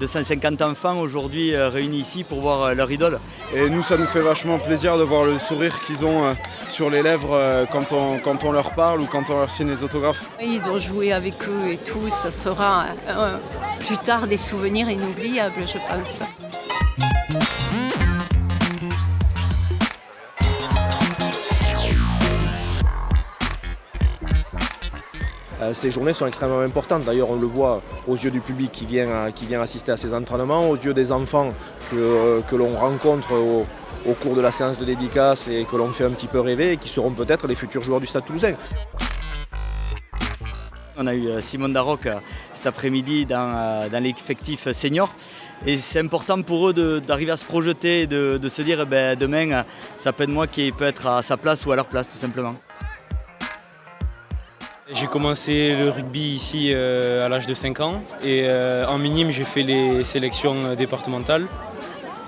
De 150 enfants aujourd'hui réunis ici pour voir leur idole. Et nous, ça nous fait vachement plaisir de voir le sourire qu'ils ont sur les lèvres quand on leur parle ou quand on leur signe les autographes. Ils ont joué avec eux et tout, ça sera plus tard des souvenirs inoubliables, je pense. Ces journées sont extrêmement importantes. D'ailleurs, on le voit aux yeux du public qui vient assister à ces entraînements, aux yeux des enfants que l'on rencontre au cours de la séance de dédicace et que l'on fait un petit peu rêver et qui seront peut-être les futurs joueurs du Stade Toulousain. On a eu Simone Darroch cet après-midi dans l'effectif senior et c'est important pour eux d'arriver à se projeter, de se dire demain ça peut être moi qui peut être à sa place ou à leur place tout simplement. J'ai commencé le rugby ici à l'âge de 5 ans et en minime j'ai fait les sélections départementales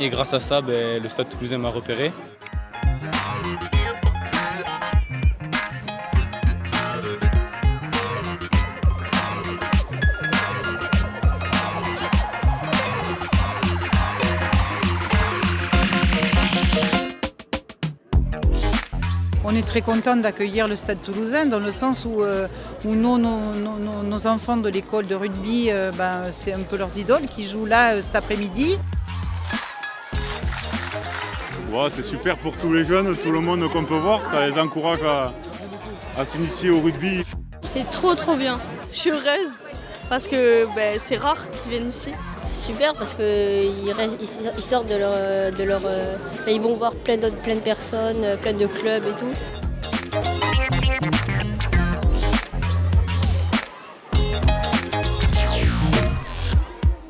et grâce à ça le Stade Toulousain m'a repéré. On est très content d'accueillir le Stade Toulousain dans le sens où nos enfants de l'école de rugby, c'est un peu leurs idoles qui jouent là cet après-midi. Ouais, c'est super pour tous les jeunes, tout le monde qu'on peut voir, ça les encourage à s'initier au rugby. C'est trop bien. Je suis heureuse parce que c'est rare qu'ils viennent ici. C'est super parce qu'ils sortent de leur ils vont voir plein de personnes, plein de clubs et tout.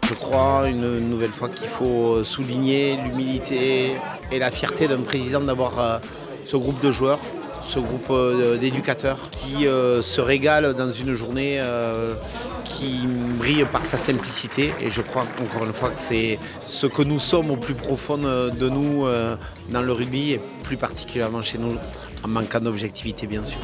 Je crois une nouvelle fois qu'il faut souligner l'humilité et la fierté d'un président d'avoir ce groupe de joueurs, ce groupe d'éducateurs qui se régale dans une journée qui brille par sa simplicité. Et je crois encore une fois que c'est ce que nous sommes au plus profond de nous dans le rugby et plus particulièrement chez nous en manquant d'objectivité bien sûr.